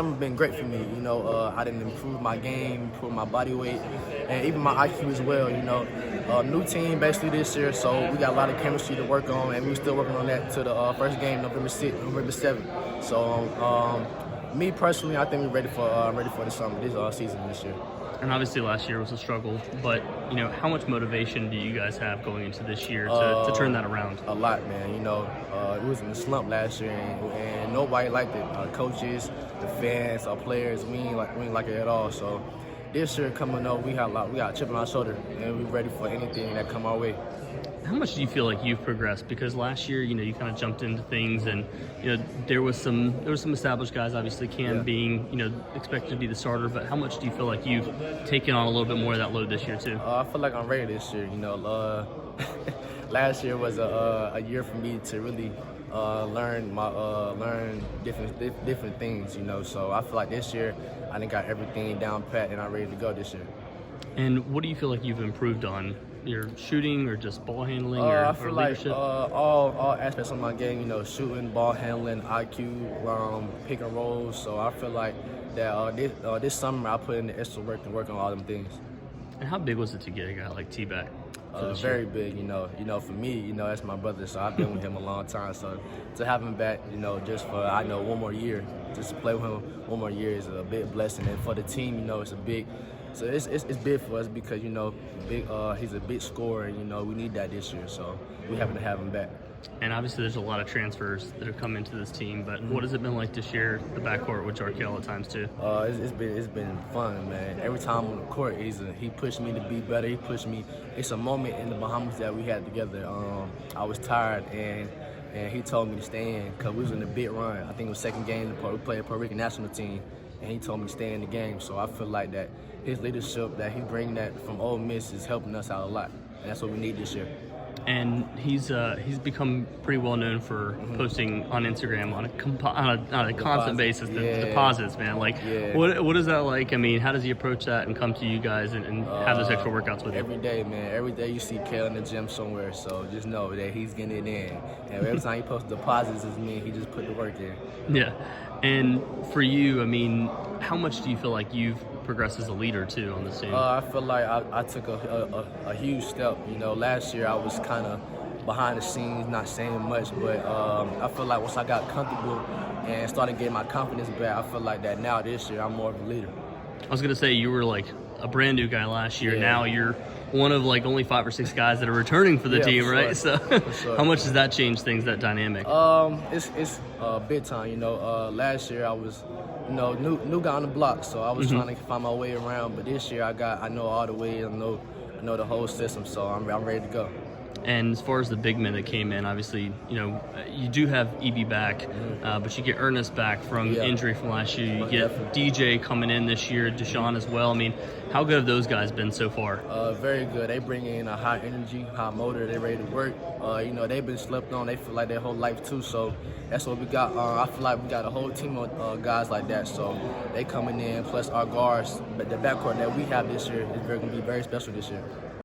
summer been great for me. You know, I didn't improve my game, improve my body weight, and even my IQ as well. You know, new team basically this year, so we got a lot of chemistry to work on, and we're still working on that to the first game, November 6th, November 7th. So, me personally, I think we're ready for the summer, this season this year. And obviously last year was a struggle, but you know, how much motivation do you guys have going into this year to turn that around? A lot, man. You know, it was in a slump last year, and nobody liked it. Our coaches, the fans, our players, we ain't like it at all. So this year coming up, we got a chip on our shoulder, and we're ready for anything that come our way. How much do you feel like you've progressed? Because last year, you know, you kind of jumped into things, and you know, there was some established guys. Obviously, Cam being, you know, expected to be the starter. But how much do you feel like you've taken on a little bit more of that load this year too? I feel like I'm ready this year. You know, last year was a year for me to really learn different things. You know, so I feel like this year I done got everything down pat, and I'm ready to go this year. And what do you feel like you've improved on? Your shooting or just ball handling I feel or like leadership? all aspects of my game, you know, shooting, ball handling, IQ, pick and rolls. So I feel like that this summer I put in the extra work to work on all them things. And how big was it to get a guy like T back? Very big, you know. You know, for me, you know, that's my brother, so I've been with him a long time. So to have him back, you know, just for one more year, just to play with him one more year is a big blessing. And for the team, you know, it's a big. So it's big for us because, you know, he's a big scorer, and, you know, we need that this year. So we're happy to have him back. And obviously there's a lot of transfers that have come into this team, but what has it been like to share the backcourt with Jarkel at times too? It's been fun, man. Every time on the court, he pushed me to be better. He pushed me. It's a moment in the Bahamas that we had together. I was tired, and he told me to stay in because we was in a big run. I think it was second game we played a Puerto Rican national team, and he told me to stay in the game. So I feel like that his leadership that he bring that from Ole Miss is helping us out a lot, and that's what we need this year. And he's become pretty well known for posting on Instagram on a constant basis the deposits, man. Like, what is that like? I mean, how does he approach that and come to you guys and have those extra workouts with you? Every day, man. Every day you see Kel in the gym somewhere, so just know that he's getting it in. And every time he posts deposits, it means he just put the work in. Yeah. And for you, I mean, how much do you feel like you've progressed as a leader too on this team? I feel like I took a huge step. You know, last year I was kind of behind the scenes, not saying much, but I feel like once I got comfortable and started getting my confidence back, I feel like that now this year I'm more of a leader. I was gonna say you were like a brand new guy last year. Now you're one of like only 5 or 6 guys that are returning for the team, right? So how much does that change things, that dynamic? It's big time. You know, last year I was, you know, new guy on the block, so I was trying to find my way around. But this year I know all the ways, I know the whole system, so I'm ready to go. And as far as the big men that came in, obviously, you know, you do have EB back, but you get Ernest back from injury from last year. You get DJ coming in this year, Deshaun as well. I mean, how good have those guys been so far? Very good. They bring in a high energy, high motor. They're ready to work. You know, they've been slept on. They feel like their whole life too. So that's what we got. I feel like we got a whole team of guys like that. So they coming in, plus our guards. But the backcourt that we have this year is going to be very special this year.